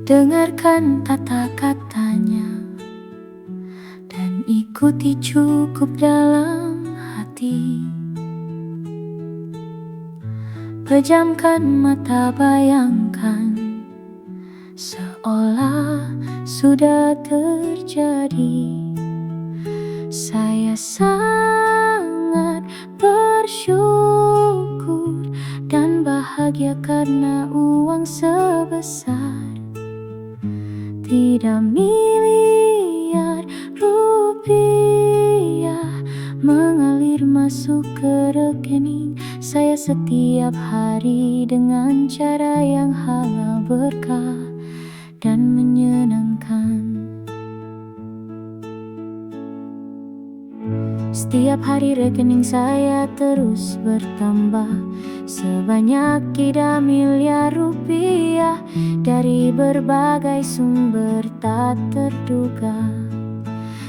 Dengarkan kata-katanya dan ikuti cukup dalam hati. Pejamkan mata, bayangkan seolah sudah terjadi. Saya sangat bersyukur dan bahagia karena uang sebesar 3 miliar rupiah mengalir masuk ke rekening saya setiap hari dengan cara yang halal, berkah, dan menyenangkan. Setiap hari rekening saya terus bertambah sebanyak 3 miliar rupiah dari berbagai sumber tak terduga.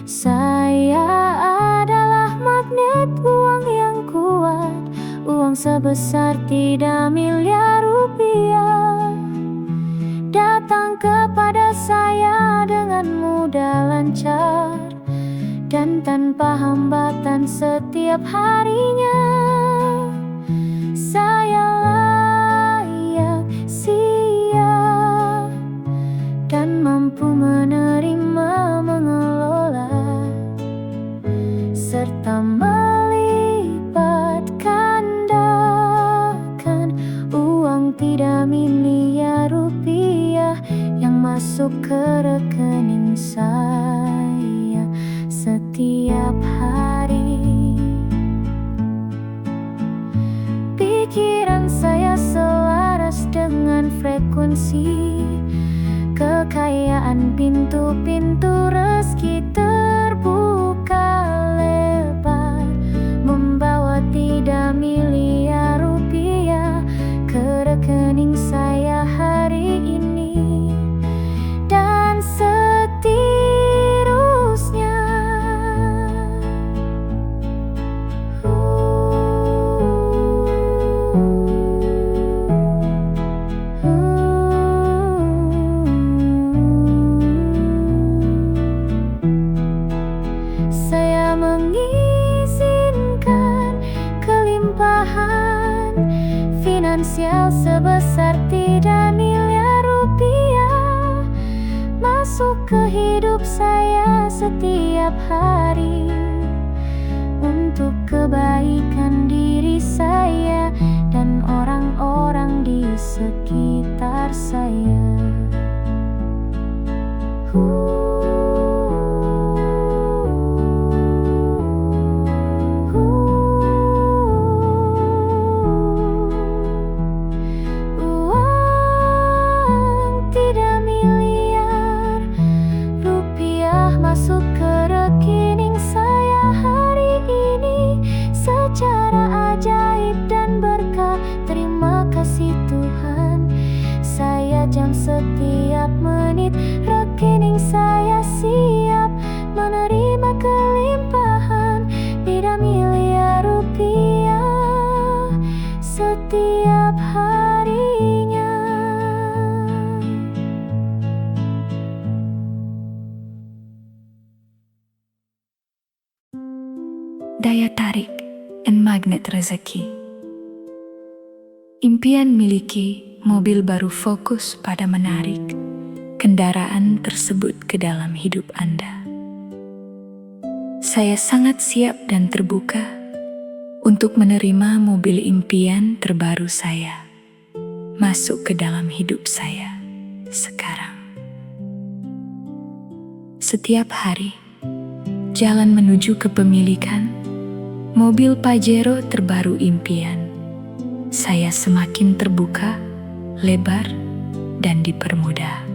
Saya adalah magnet uang yang kuat, uang sebesar 3 miliar rupiah datang kepada saya dengan mudah, lancar, dan tanpa hambatan setiap harinya. Saya layak, siap, dan mampu menerima, mengelola, serta melipat gandakan uang 3 miliar rupiah yang masuk ke rekening saya setiap hari. Pikiran saya selaras dengan frekuensi kekayaan, pintu-pintu rezeki terbuka lebar, membawa 3 miliar rupiah ke rekening saya hari ini dan seterusnya. Saya mengizinkan kelimpahan finansial sebesar 3 miliar rupiah masuk ke hidup saya setiap hari untuk kebaikan diri saya dan orang-orang di sekitar saya. Uang 3 miliar rupiah masuk ke rekening saya hari ini secara ajaib dan berkah. Terima kasih Tuhan, saya jam setiap menit rekening saya siap menerima kelimpahan 3 miliar rupiah setiap harinya. Daya tarik dan magnet rezeki. Impian miliki mobil baru fokus pada menarik kendaraan tersebut ke dalam hidup Anda. Saya sangat siap dan terbuka untuk menerima mobil impian terbaru saya masuk ke dalam hidup saya sekarang. Setiap hari, jalan menuju kepemilikan mobil Pajero terbaru impian saya semakin terbuka, lebar, dan dipermudah.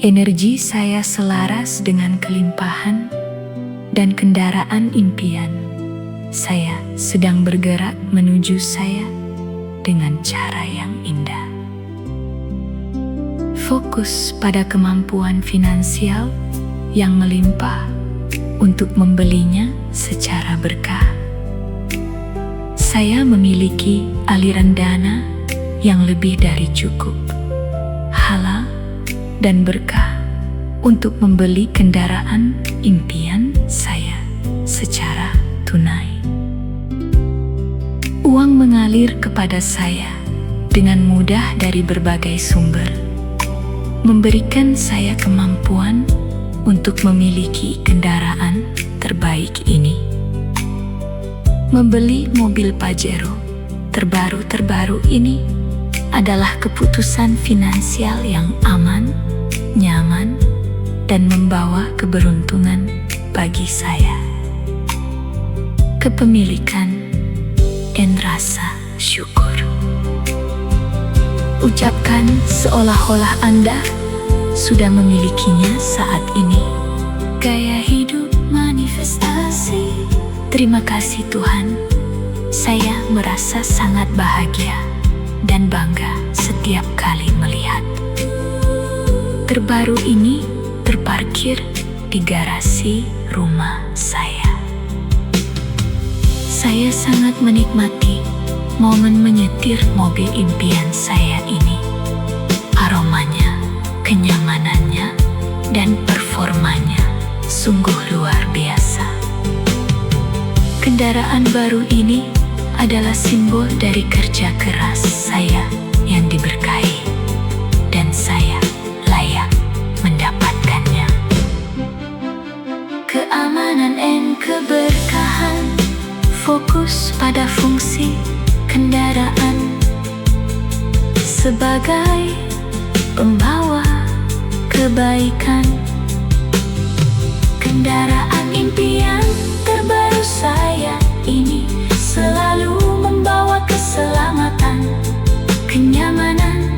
Energi saya selaras dengan kelimpahan dan kendaraan impian. Saya sedang bergerak menuju saya dengan cara yang indah. Fokus pada kemampuan finansial yang melimpah untuk membelinya secara berkah. Saya memiliki aliran dana yang lebih dari cukup, halal dan berkah untuk membeli kendaraan impian saya secara tunai. Uang mengalir kepada saya dengan mudah dari berbagai sumber, memberikan saya kemampuan untuk memiliki kendaraan terbaik ini. Membeli mobil Pajero terbaru ini adalah keputusan finansial yang aman, nyaman, dan membawa keberuntungan bagi saya. Kepemilikan dan rasa syukur. Ucapkan seolah-olah Anda sudah memilikinya saat ini. Gaya hidup manifestasi. Terima kasih Tuhan, saya merasa sangat bahagia dan bangga setiap kali melihat. Terbaru ini terparkir di garasi rumah saya. Saya sangat menikmati momen menyetir mobil impian saya ini. Aromanya, kenyamanannya, dan performanya sungguh luar biasa. Kendaraan baru ini adalah simbol dari kerja keras saya yang diberkahi, dan saya layak mendapatkannya. Keamanan dan keberkahan, fokus pada fungsi kendaraan sebagai pembawa kebaikan. Kendaraan impian terbaru saya ini selalu membawa keselamatan, kenyamanan,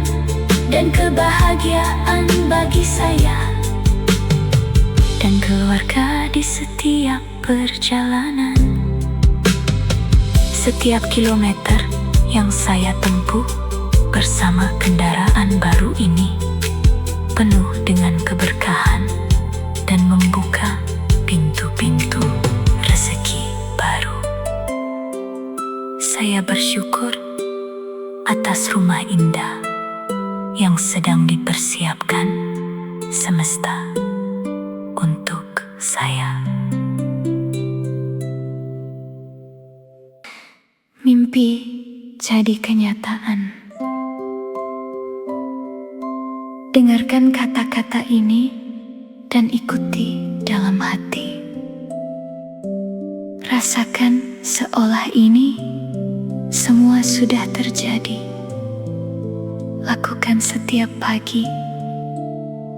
dan kebahagiaan bagi saya dan keluarga di setiap perjalanan. Setiap kilometer yang saya tempuh bersama kendaraan baru ini penuh dengan keberkahan dan membuka pintu-pintu rezeki baru. Saya bersyukur atas rumah indah yang sedang dipersiapkan semesta untuk saya. Mimpi jadi kenyataan. Dengarkan kata-kata ini dan ikuti dalam hati. Rasakan seolah ini semua sudah terjadi. Lakukan setiap pagi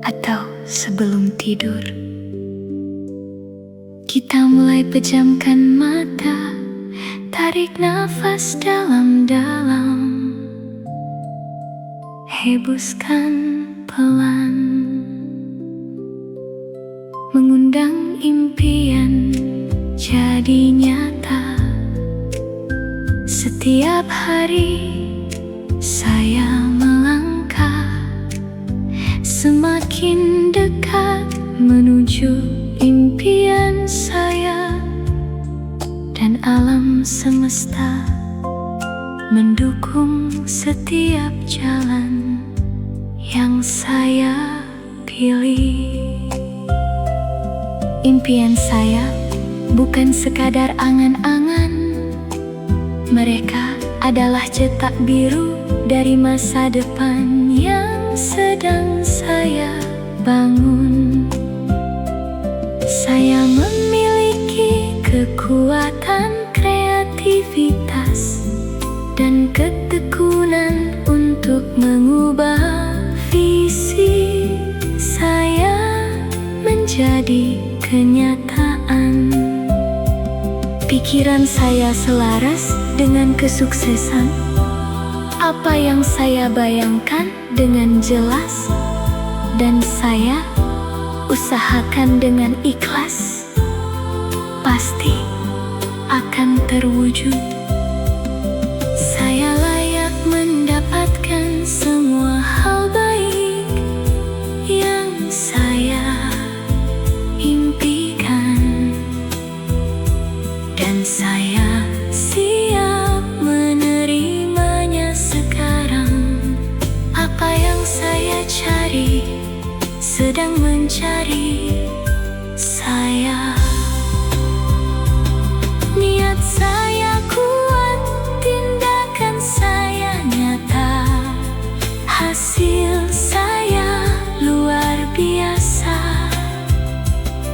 atau sebelum tidur. Kita mulai pejamkan mata, tarik nafas dalam-dalam, hembuskan pelan, mengundang impian jadi nyata. Setiap hari saya melangkah semakin dekat menuju impian saya, dan alam semesta mendukung setiap jalan yang saya pilih. Impian saya bukan sekadar angan-angan. Mereka adalah cetak biru dari masa depan yang sedang saya bangun. Saya memiliki kekuatan kreativitas dan ketekunan untuk mengubah visi saya menjadi kenyataan. Pikiran saya selaras dengan kesuksesan. Apa yang saya bayangkan dengan jelas, dan saya usahakan dengan ikhlas, pasti akan terwujud. Saya layak mendapatkan semua hal baik yang saya impikan, dan saya siap menerimanya sekarang. Apa yang saya cari sedang mencari saya. Niat saya kuat, tindakan saya nyata, hasil saya luar biasa.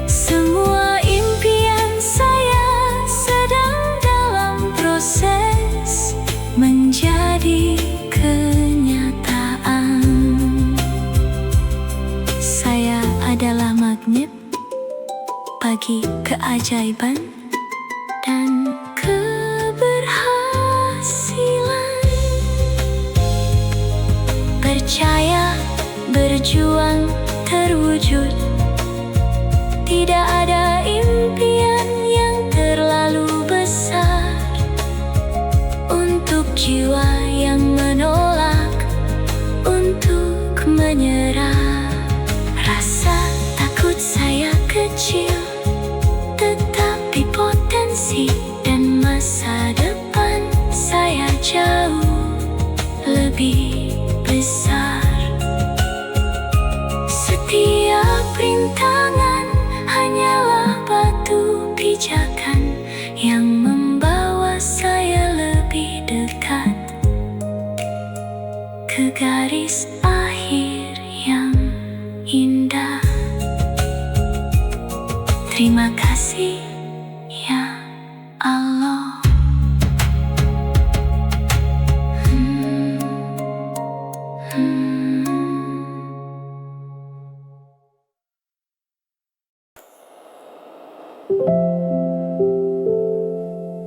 Semua impian saya sedang dalam proses menjadi kenyataan. Saya adalah magnet bagi keajaiban dan keberhasilan. Percaya, berjuang, terwujud. Tidak ada impian yang terlalu besar untuk jiwa yang menolak, untuk menyerah. Rasa takut saya kecil, tetapi potensi dan masa depan saya jauh lebih besar. Setiap rintangan hanyalah batu pijakan yang membawa saya lebih dekat ke garis akhir yang indah. Terima kasih ya Allah.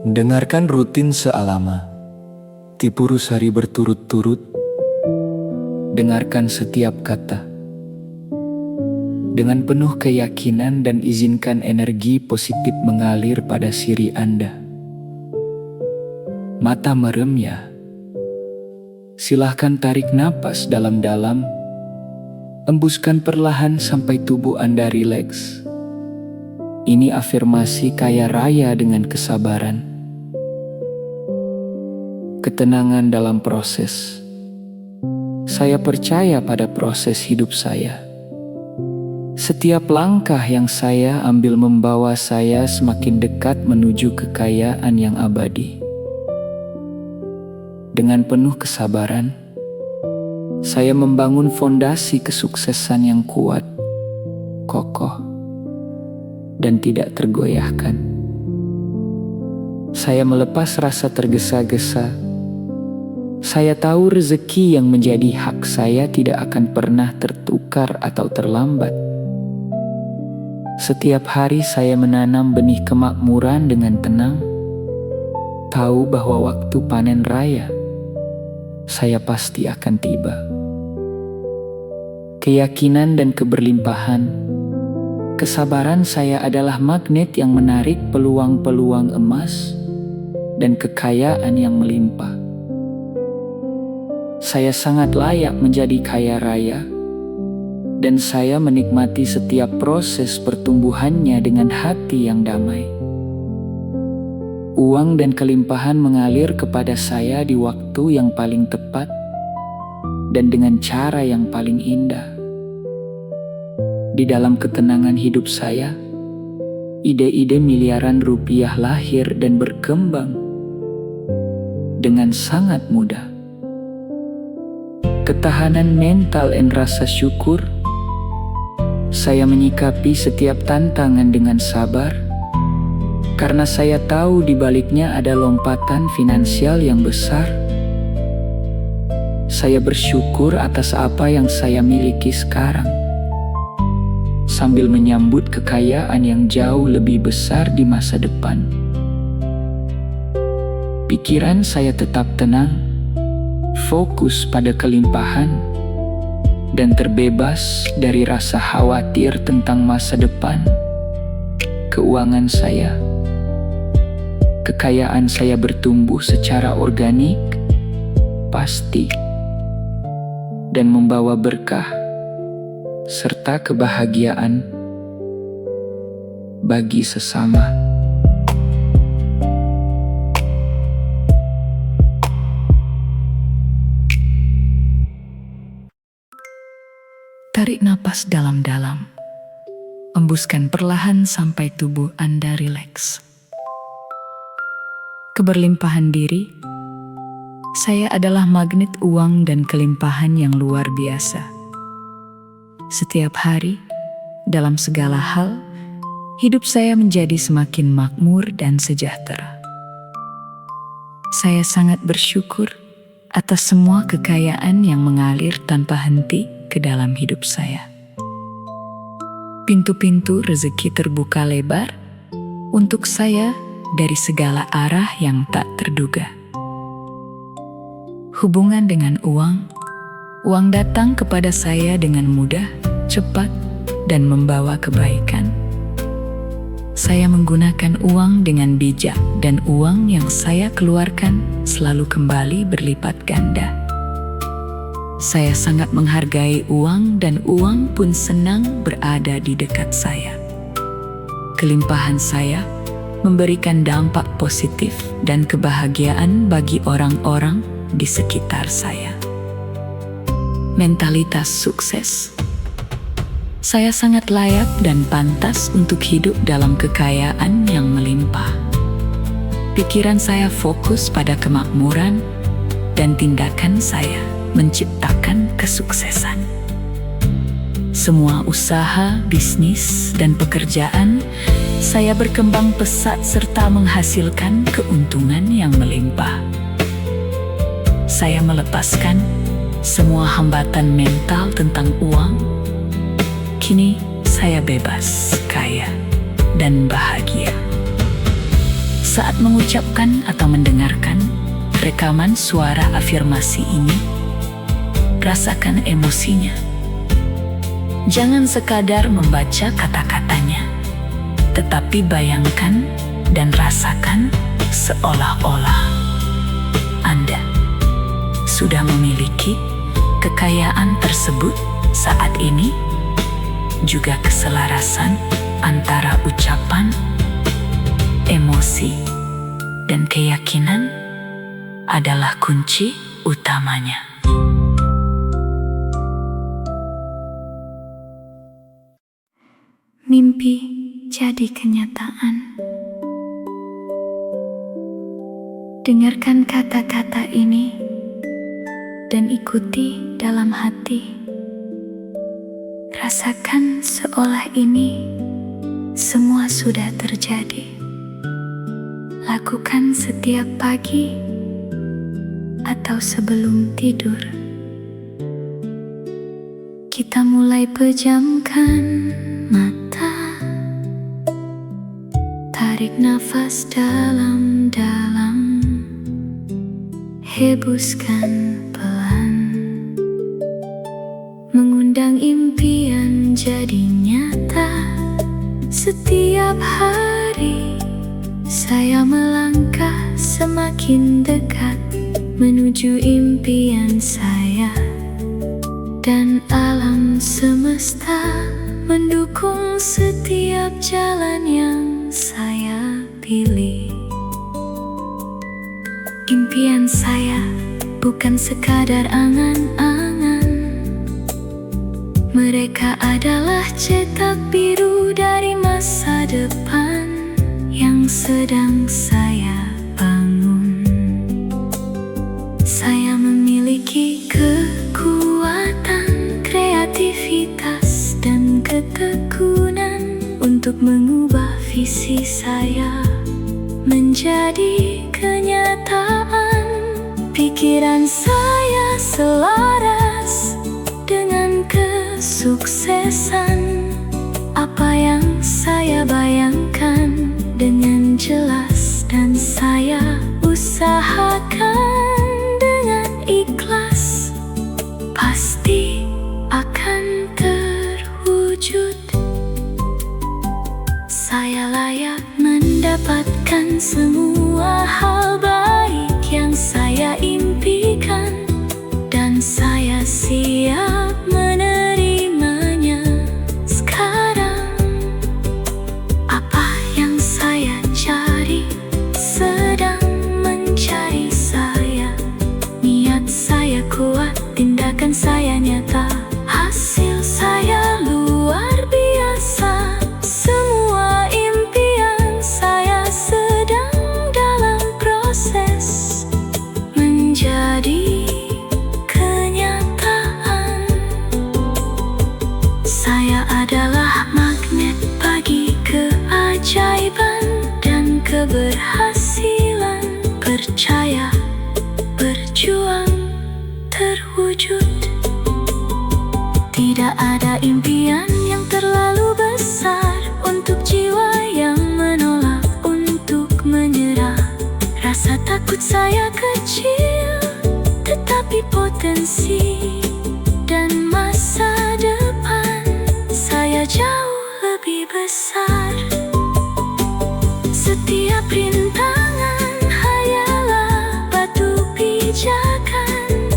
Dengarkan rutin sealama, Tipurus hari berturut-turut. Dengarkan setiap kata dengan penuh keyakinan dan izinkan energi positif mengalir pada siri Anda. Mata merem ya. Silahkan tarik napas dalam-dalam, embuskan perlahan sampai tubuh Anda rileks. Ini afirmasi kaya raya dengan kesabaran. Ketenangan dalam proses. Saya percaya pada proses hidup saya. Setiap langkah yang saya ambil membawa saya semakin dekat menuju kekayaan yang abadi. Dengan penuh kesabaran, saya membangun fondasi kesuksesan yang kuat, kokoh, dan tidak tergoyahkan. Saya melepas rasa tergesa-gesa. Saya tahu rezeki yang menjadi hak saya tidak akan pernah tertukar atau terlambat. Setiap hari saya menanam benih kemakmuran dengan tenang, tahu bahwa waktu panen raya saya pasti akan tiba. Keyakinan dan keberlimpahan, kesabaran saya adalah magnet yang menarik peluang-peluang emas dan kekayaan yang melimpah. Saya sangat layak menjadi kaya raya, dan saya menikmati setiap proses pertumbuhannya dengan hati yang damai. Uang dan kelimpahan mengalir kepada saya di waktu yang paling tepat dan dengan cara yang paling indah. Di dalam ketenangan hidup saya, ide-ide miliaran rupiah lahir dan berkembang dengan sangat mudah. Ketahanan mental dan rasa syukur, saya menyikapi setiap tantangan dengan sabar, karena saya tahu di baliknya ada lompatan finansial yang besar. Saya bersyukur atas apa yang saya miliki sekarang, sambil menyambut kekayaan yang jauh lebih besar di masa depan. Pikiran saya tetap tenang, fokus pada kelimpahan, dan terbebas dari rasa khawatir tentang masa depan. Keuangan saya, kekayaan saya bertumbuh secara organik, pasti, dan membawa berkah serta kebahagiaan bagi sesama. Tarik napas dalam-dalam. Embuskan perlahan sampai tubuh Anda rileks. Keberlimpahan diri. Saya adalah magnet uang dan kelimpahan yang luar biasa. Setiap hari, dalam segala hal, hidup saya menjadi semakin makmur dan sejahtera. Saya sangat bersyukur atas semua kekayaan yang mengalir tanpa henti ke dalam hidup saya. Pintu-pintu rezeki terbuka lebar untuk saya dari segala arah yang tak terduga. Hubungan dengan uang datang kepada saya dengan mudah, cepat, dan membawa kebaikan. Saya menggunakan uang dengan bijak dan uang yang saya keluarkan selalu kembali berlipat ganda. Saya sangat menghargai uang dan uang pun senang berada di dekat saya. Kelimpahan saya memberikan dampak positif dan kebahagiaan bagi orang-orang di sekitar saya. Mentalitas sukses. Saya sangat layak dan pantas untuk hidup dalam kekayaan yang melimpah. Pikiran saya fokus pada kemakmuran dan tindakan saya menciptakan kesuksesan. Semua usaha, bisnis, dan pekerjaan saya berkembang pesat serta menghasilkan keuntungan yang melimpah. Saya melepaskan semua hambatan mental tentang uang. Kini saya bebas, kaya, dan bahagia. Saat mengucapkan atau mendengarkan rekaman suara afirmasi ini, rasakan emosinya. Jangan sekadar membaca kata-katanya, tetapi bayangkan dan rasakan seolah-olah Anda sudah memiliki kekayaan tersebut saat ini. Juga keselarasan antara ucapan, emosi, dan keyakinan adalah kunci utamanya. Mimpi jadi kenyataan. Dengarkan kata-kata ini dan ikuti dalam hati. Rasakan seolah ini semua sudah terjadi. Lakukan setiap pagi atau sebelum tidur. Kita mulai pejamkan mata. Tarik nafas dalam-dalam. Hembuskan pelan. Mengundang impian jadi nyata. Setiap hari saya melangkah semakin dekat menuju impian saya. Dan alam semesta mendukung setiap jalan yang saya pilih. Impian saya bukan sekadar angan-angan. Mereka adalah cetak biru dari masa depan yang sedang saya bangun. Saya memiliki kekuatan, kreativitas, dan ketekunan untuk mengubah visi saya menjadi kenyataan. Pikiran saya selaras dengan kesuksesan. Apa yang saya bayangkan dengan jelas, dan saya usahakan dengan ikhlas, pasti akan terwujud. Saya layak mendapatkan semua hal baik yang saya impikan, dan saya siap menerimanya sekarang. Apa yang saya cari sedang mencari saya. Niat saya kuat, tindakan saya nyata, hasil saya Ada impian yang terlalu besar untuk jiwa yang menolak untuk menyerah. Rasa takut saya kecil, tetapi potensi dan masa depan saya jauh lebih besar. Setiap rintangan hanyalah batu pijakan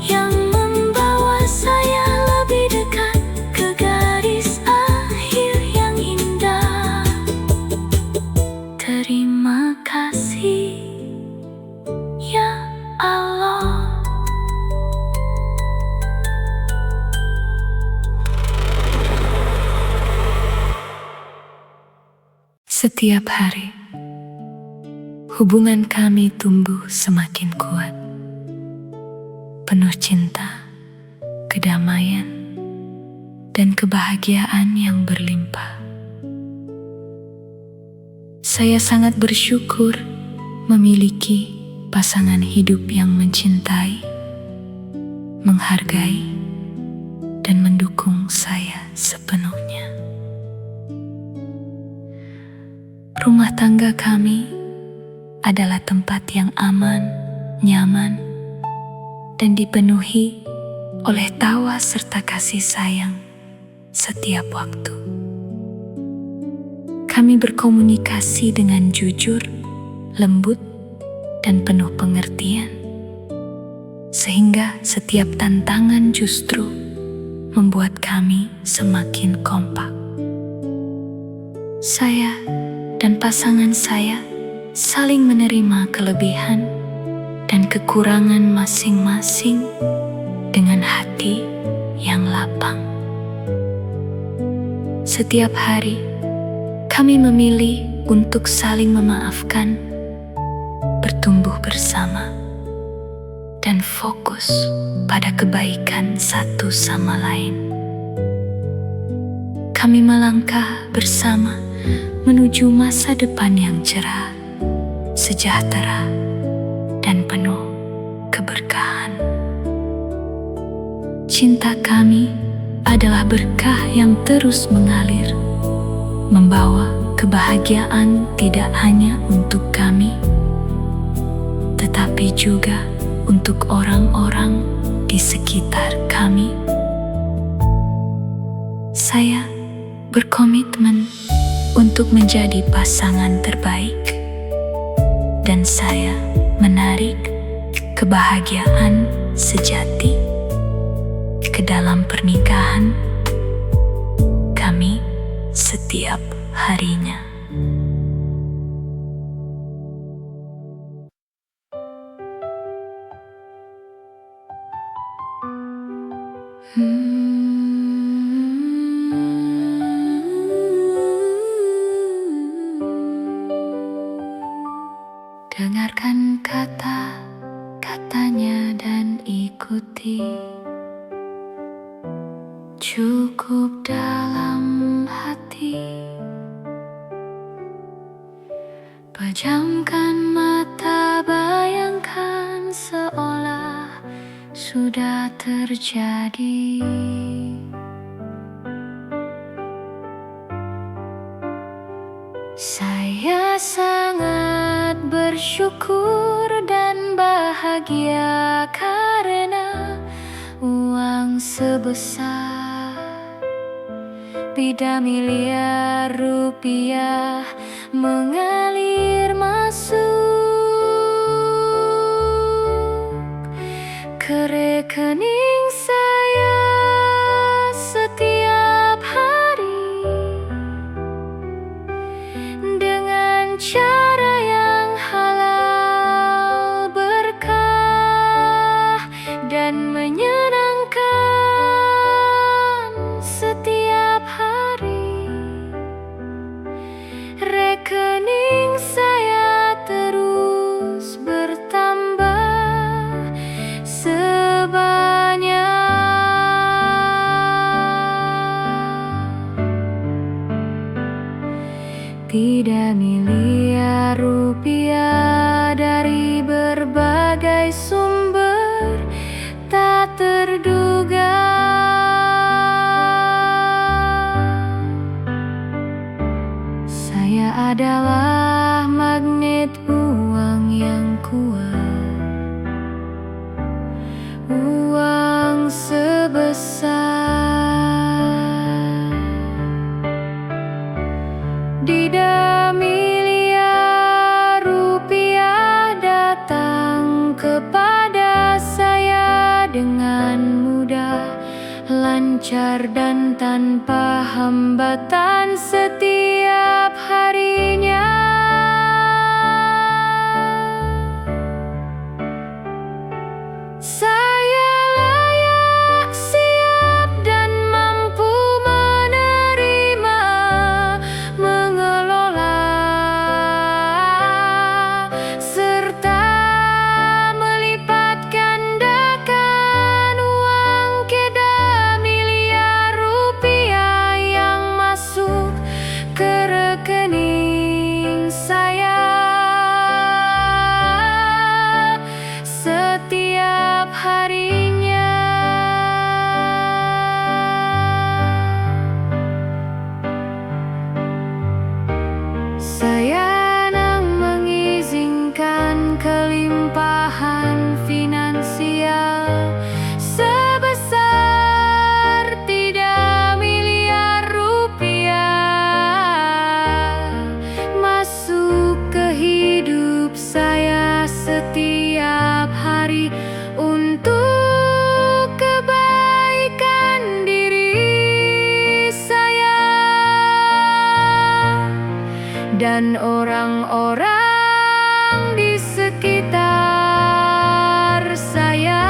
yang membawa saya lebih dekat ke garis akhir yang indah. Terima kasih ya Allah. Setiap hari, hubungan kami tumbuh semakin kuat, penuh cinta, kedamaian, dan kebahagiaan yang berlimpah. Saya sangat bersyukur memiliki pasangan hidup yang mencintai, menghargai, dan mendukung saya sepenuhnya. Rumah tangga kami adalah tempat yang aman, nyaman, dan dipenuhi oleh tawa serta kasih sayang setiap waktu. Kami berkomunikasi dengan jujur, lembut, dan penuh pengertian, sehingga setiap tantangan justru membuat kami semakin kompak. Saya dan pasangan saya saling menerima kelebihan dan kekurangan masing-masing dengan hati yang lapang. Setiap hari, kami memilih untuk saling memaafkan, bertumbuh bersama, dan fokus pada kebaikan satu sama lain. Kami melangkah bersama menuju masa depan yang cerah, sejahtera, dan penuh keberkahan. Cinta kami adalah berkah yang terus mengalir, membawa kebahagiaan tidak hanya untuk kami, tetapi juga untuk orang-orang di sekitar kami. Saya berkomitmen untuk menjadi pasangan terbaik, dan saya menarik kebahagiaan sejati ke dalam pernikahan kami setiap harinya. Dengarkan kata-katanya dan ikuti. Cukup dalam hati. Pejamkan mata, bayangkan seolah sudah terjadi. Saya sangat bersyukur dan bahagia karena uang sebesar miliar rupiah mengalir masuk ke rekening saya setiap hari dengan cara yang halal, berkah, dan menyenangkan setiap hari. Rekening saya terus bertambah tidak miliar rupiah dari berbagai sumber tak terduga. adalah magnet uang yang kuat. Uang sebesar tidak miliar rupiah datang kepada saya dengan mudah, lancar dan tanpa hambatan setiap harinya. Saya layak, siap dan mampu menerima, mengelola, serta melipat gandakan uang keda miliar rupiah yang masuk ke rekening saya setiap harinya. Saya mengizinkan kelimpahan finansial sebesar 3 miliar rupiah masuk ke hidup saya setiap hari untuk kebaikan diri saya dan orang-orang di sekitar saya.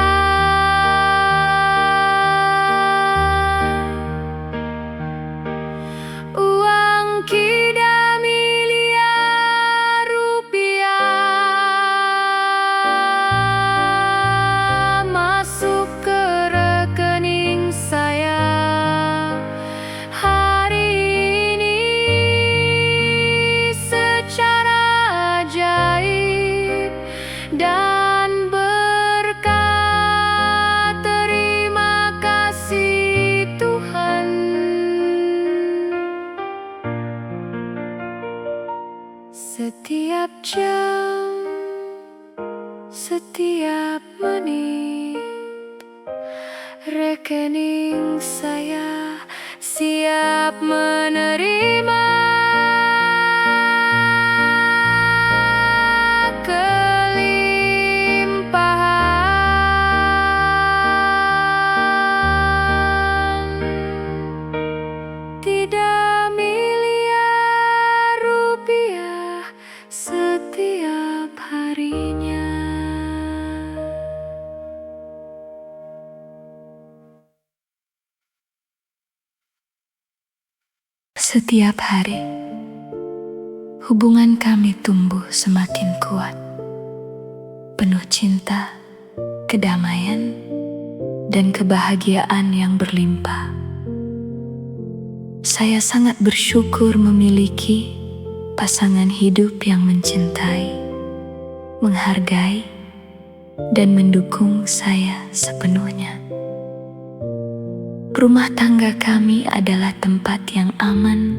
Uang kida miliar rupiah masuk ke rekening saya hari ini secara ajaib dan berkat. Terima kasih Tuhan. Setiap jam, setiap menit, rekening saya siap menerima kelimpahan 3 miliar rupiah setiap harinya. Setiap hari, hubungan kami tumbuh semakin kuat, penuh cinta, kedamaian, dan kebahagiaan yang berlimpah. Saya sangat bersyukur memiliki pasangan hidup yang mencintai, menghargai, dan mendukung saya sepenuhnya. Rumah tangga kami adalah tempat yang aman,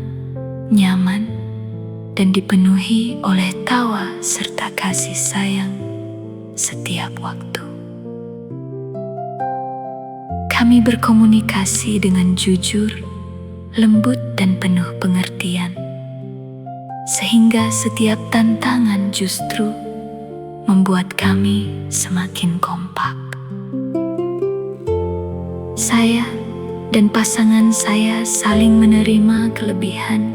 nyaman, dan dipenuhi oleh tawa serta kasih sayang setiap waktu. Kami berkomunikasi dengan jujur, lembut, dan penuh pengertian, sehingga setiap tantangan justru membuat kami semakin kompak. Saya dan pasangan saya saling menerima kelebihan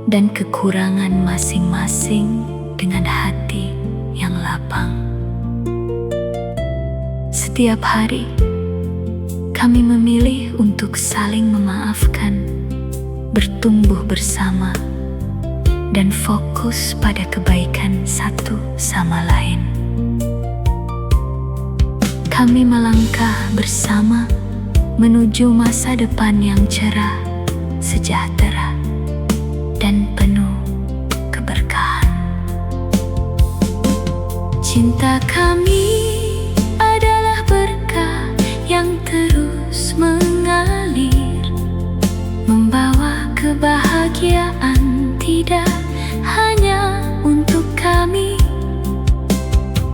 dan kekurangan masing-masing dengan hati yang lapang. Setiap hari, kami memilih untuk saling memaafkan, bertumbuh bersama, dan fokus pada kebaikan satu sama lain. Kami melangkah bersama menuju masa depan yang cerah, sejahtera, dan penuh keberkahan. Cinta kami adalah berkah yang terus mengalir, membawa kebahagiaan tidak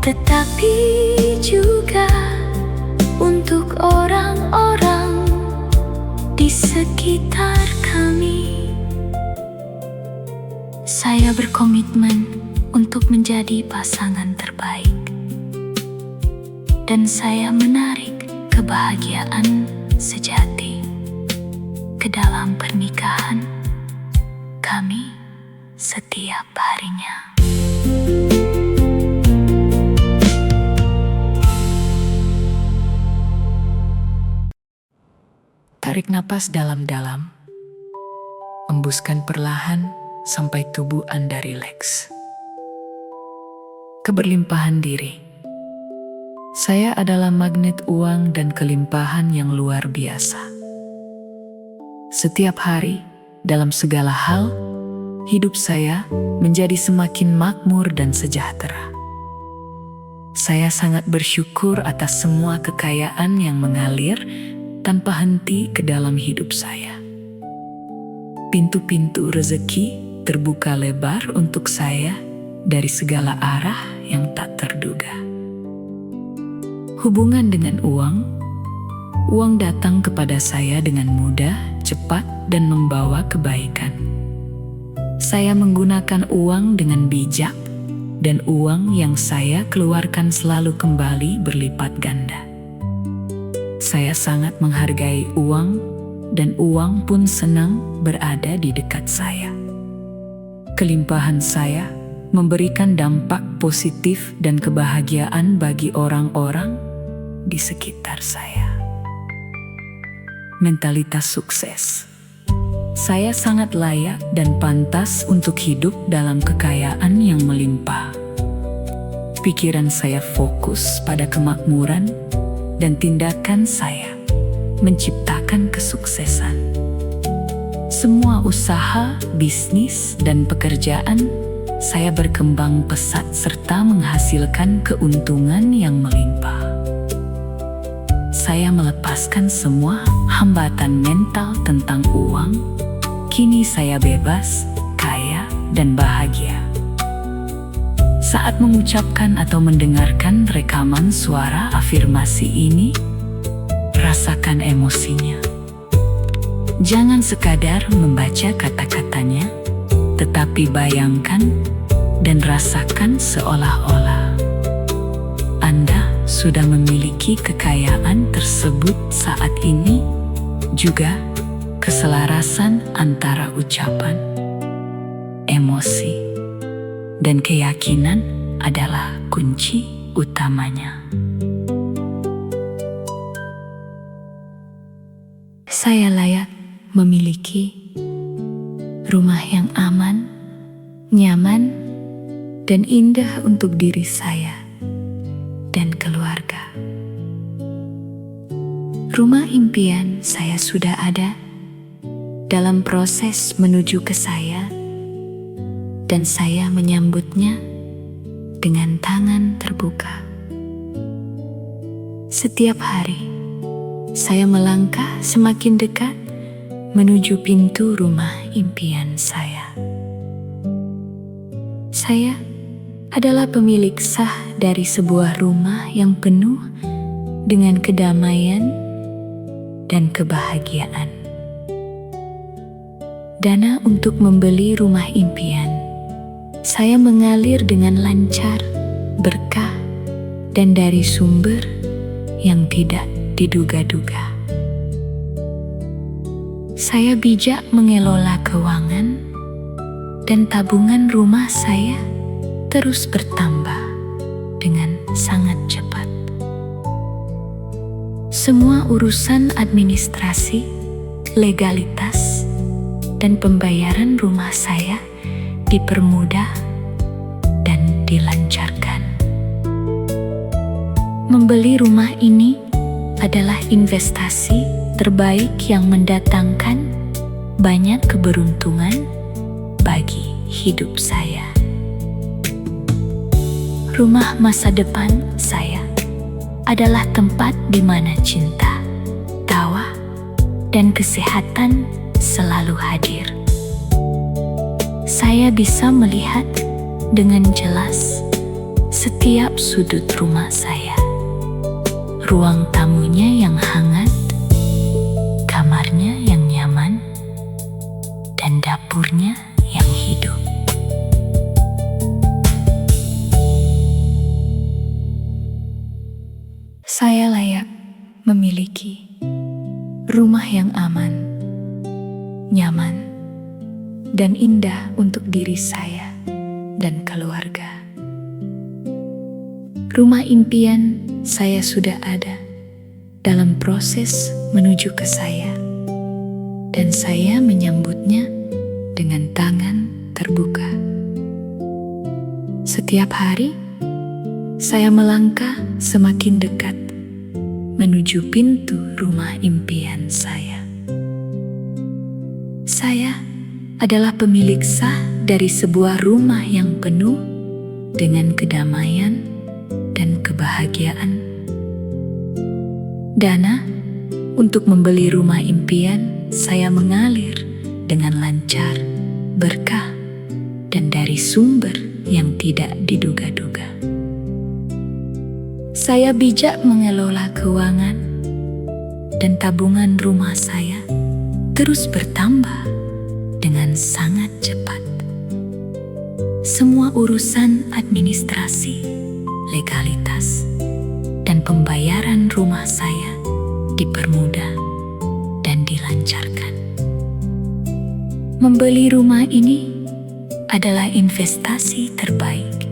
tetapi juga untuk orang-orang di sekitar kami. Saya berkomitmen untuk menjadi pasangan terbaik, dan saya menarik kebahagiaan sejati ke dalam pernikahan kami setiap harinya. Tarik napas dalam-dalam, embuskan perlahan sampai tubuh Anda rileks. Keberlimpahan diri. Saya adalah magnet uang dan kelimpahan yang luar biasa. Setiap hari, dalam segala hal, hidup saya menjadi semakin makmur dan sejahtera. Saya sangat bersyukur atas semua kekayaan yang mengalir tanpa henti ke dalam hidup saya. Pintu-pintu rezeki terbuka lebar untuk saya dari segala arah yang tak terduga. Hubungan dengan uang datang kepada saya dengan mudah, cepat, dan membawa kebaikan. Saya menggunakan uang dengan bijak, dan uang yang saya keluarkan selalu kembali berlipat ganda. Saya sangat menghargai uang, dan uang pun senang berada di dekat saya. Kelimpahan saya memberikan dampak positif dan kebahagiaan bagi orang-orang di sekitar saya. Mentalitas sukses. Saya sangat layak dan pantas untuk hidup dalam kekayaan yang melimpah. Pikiran saya fokus pada kemakmuran, dan tindakan saya menciptakan kesuksesan. Semua usaha, bisnis, dan pekerjaan saya berkembang pesat serta menghasilkan keuntungan yang melimpah. Saya melepaskan semua hambatan mental tentang uang. Kini saya bebas, kaya, dan bahagia. Saat mengucapkan atau mendengarkan rekaman suara afirmasi ini, rasakan emosinya. Jangan sekadar membaca kata-katanya, tetapi bayangkan dan rasakan seolah-olah Anda sudah memiliki kekayaan tersebut saat ini. Juga keselarasan antara ucapan, emosi, dan keyakinan adalah kunci utamanya. Saya layak memiliki rumah yang aman, nyaman, dan indah untuk diri saya dan keluarga. Rumah impian saya sudah ada, dalam proses menuju ke saya, dan saya menyambutnya dengan tangan terbuka. Setiap hari, saya melangkah semakin dekat menuju pintu rumah impian saya. Saya adalah pemilik sah dari sebuah rumah yang penuh dengan kedamaian dan kebahagiaan. Dana untuk membeli rumah impian saya mengalir dengan lancar, berkah, dan dari sumber yang tidak diduga-duga. Saya bijak mengelola keuangan, dan tabungan rumah saya terus bertambah dengan sangat cepat. Semua urusan administrasi, legalitas, dan pembayaran rumah saya dipermudah dan dilancarkan. Membeli rumah ini adalah investasi terbaik yang mendatangkan banyak keberuntungan bagi hidup saya. Rumah masa depan saya adalah tempat di mana cinta, tawa, dan kesehatan selalu hadir. Saya bisa melihat dengan jelas setiap sudut rumah saya. Ruang tamunya yang hangat, kamarnya yang nyaman, dan dapurnya yang hidup. Saya layak memiliki rumah yang aman, nyaman, dan indah untuk diri saya dan keluarga. Rumah impian saya sudah ada dalam proses menuju ke saya, dan saya menyambutnya dengan tangan terbuka. Setiap hari, saya melangkah semakin dekat menuju pintu rumah impian saya. Saya adalah pemilik sah dari sebuah rumah yang penuh dengan kedamaian dan kebahagiaan. Dana untuk membeli rumah impian saya mengalir dengan lancar, berkah, dan dari sumber yang tidak diduga-duga. Saya bijak mengelola keuangan, dan tabungan rumah saya terus bertambah dengan sangat cepat. Semua urusan administrasi, legalitas, dan pembayaran rumah saya dipermudah dan dilancarkan. Membeli rumah ini adalah investasi terbaik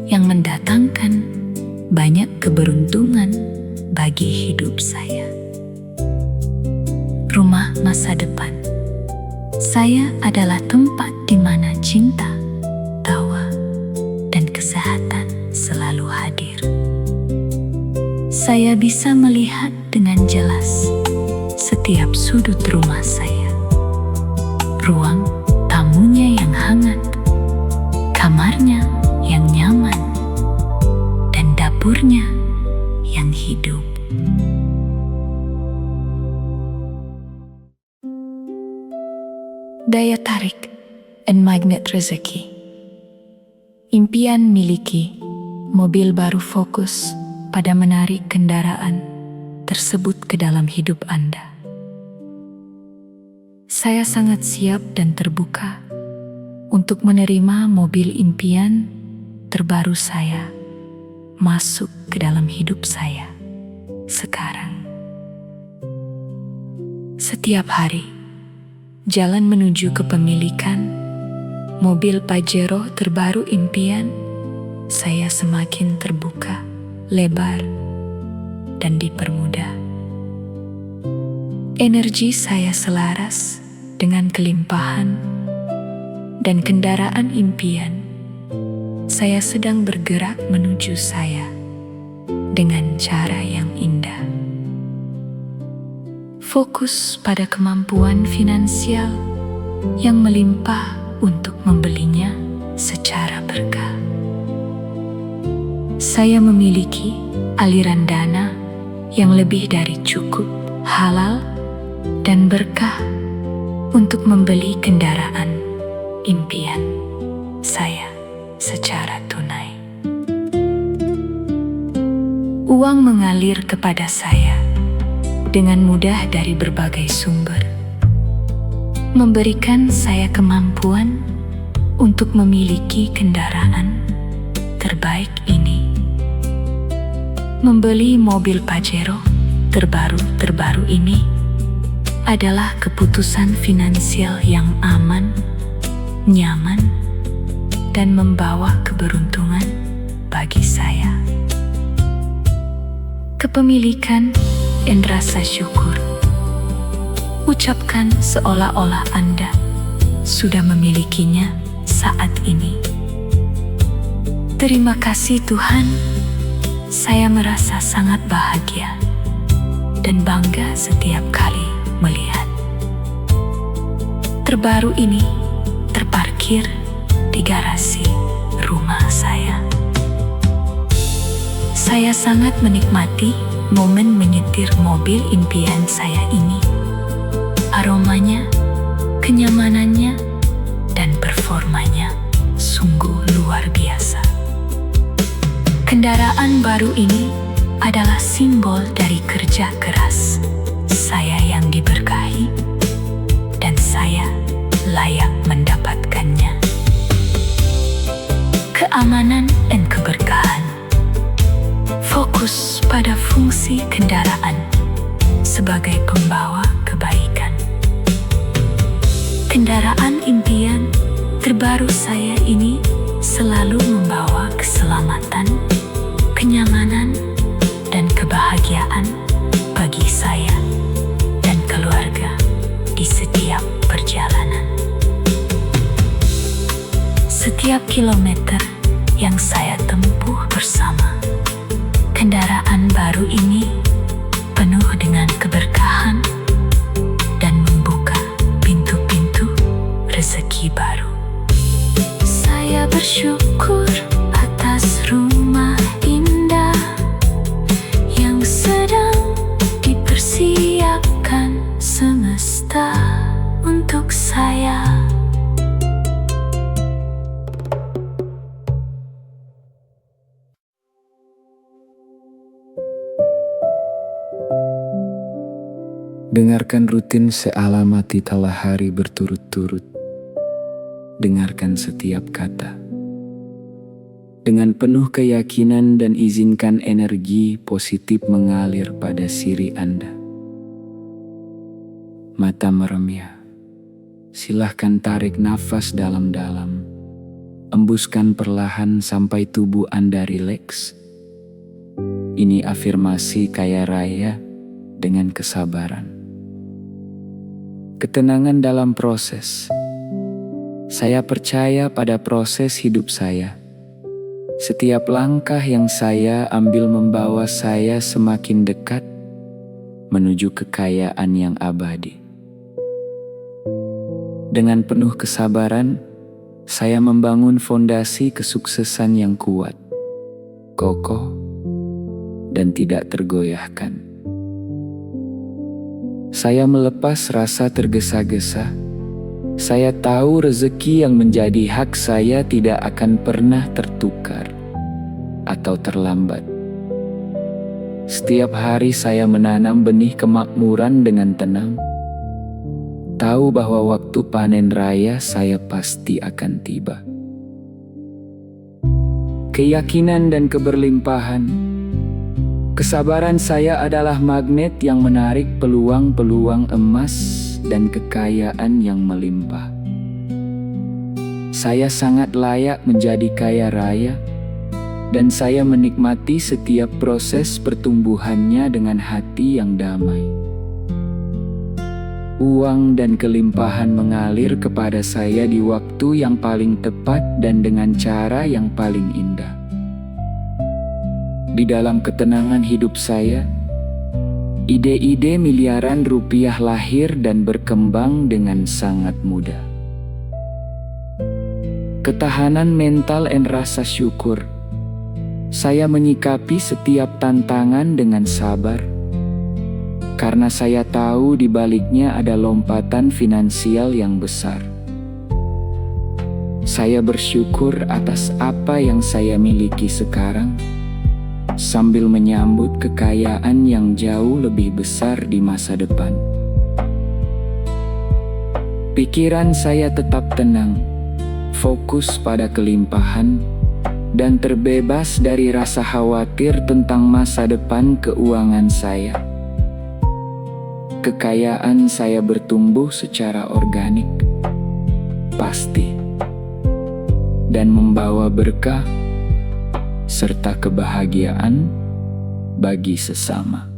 yang mendatangkan banyak keberuntungan bagi hidup saya. Rumah masa depan saya adalah tempat di mana cinta, tawa, dan kesehatan selalu hadir. Saya bisa melihat dengan jelas setiap sudut rumah saya. Ruang tamunya yang hangat, kamarnya yang nyaman, dan dapurnya yang hidup. Daya tarik and magnet rezeki. Impian miliki mobil baru fokus pada menarik kendaraan tersebut ke dalam hidup Anda. Saya sangat siap dan terbuka untuk menerima mobil impian terbaru saya masuk ke dalam hidup saya sekarang. Setiap hari, jalan menuju kepemilikan mobil Pajero terbaru impian saya semakin terbuka, lebar, dan dipermudah. Energi saya selaras dengan kelimpahan dan kendaraan impian. Saya sedang bergerak menuju saya dengan cara yang indah. Fokus pada kemampuan finansial yang melimpah untuk membelinya secara berkah. Saya memiliki aliran dana yang lebih dari cukup, halal, dan berkah untuk membeli kendaraan impian saya secara tunai. Uang mengalir kepada saya dengan mudah dari berbagai sumber, memberikan saya kemampuan untuk memiliki kendaraan terbaik ini. Membeli mobil Pajero terbaru ini adalah keputusan finansial yang aman, nyaman, dan membawa keberuntungan bagi saya. Kepemilikan dan rasa syukur. Ucapkan seolah-olah Anda sudah memilikinya saat ini. Terima kasih Tuhan, saya merasa sangat bahagia dan bangga setiap kali melihat terbaru ini terparkir di garasi rumah saya. Saya sangat menikmati momen menyetir mobil impian saya ini. Aromanya, kenyamanannya, dan performanya sungguh luar biasa. simbol dari kerja keras. Saya yang diberkahi, dan saya layak mendapatkannya. Keamanan dan keberkahan. Fokus pada fungsi kendaraan sebagai pembawa kebaikan. Kendaraan impian terbaru saya ini selalu membawa keselamatan, kenyamanan, dan kebahagiaan bagi saya dan keluarga di setiap perjalanan. Setiap kilometer yang saya tempuh bersama kendaraan baru ini penuh dengan keberkahan dan membuka pintu-pintu rezeki baru. Saya bersyukur atas rumah indah yang sedang dipersiapkan semesta untuk saya. Dengarkan rutin sealamati telah hari berturut-turut. Dengarkan setiap kata dengan penuh keyakinan dan izinkan energi positif mengalir pada siri Anda. Mata merem ya. Silahkan tarik nafas dalam-dalam. Embuskan perlahan sampai tubuh Anda rileks. Ini afirmasi kaya raya dengan kesabaran. Ketenangan dalam proses. Saya percaya pada proses hidup saya. Setiap langkah yang saya ambil membawa saya semakin dekat menuju kekayaan yang abadi. Dengan penuh kesabaran, saya membangun fondasi kesuksesan yang kuat, kokoh, dan tidak tergoyahkan. Saya melepas rasa tergesa-gesa. Saya tahu rezeki yang menjadi hak saya tidak akan pernah tertukar atau terlambat. Setiap hari saya menanam benih kemakmuran dengan tenang. Tahu bahwa waktu panen raya saya pasti akan tiba. Keyakinan dan keberlimpahan. Kesabaran saya adalah magnet yang menarik peluang-peluang emas dan kekayaan yang melimpah. Saya sangat layak menjadi kaya raya, dan saya menikmati setiap proses pertumbuhannya dengan hati yang damai. Uang dan kelimpahan mengalir kepada saya di waktu yang paling tepat dan dengan cara yang paling indah. Di dalam ketenangan hidup saya, ide-ide miliaran rupiah lahir dan berkembang dengan sangat mudah. Ketahanan mental dan rasa syukur. Saya menyikapi setiap tantangan dengan sabar, karena saya tahu di baliknya ada lompatan finansial yang besar. Saya bersyukur atas apa yang saya miliki sekarang, sambil menyambut kekayaan yang jauh lebih besar di masa depan. Pikiran saya tetap tenang, fokus pada kelimpahan, dan terbebas dari rasa khawatir tentang masa depan keuangan saya. Kekayaan saya bertumbuh secara organik, pasti, dan membawa berkah serta kebahagiaan bagi sesama.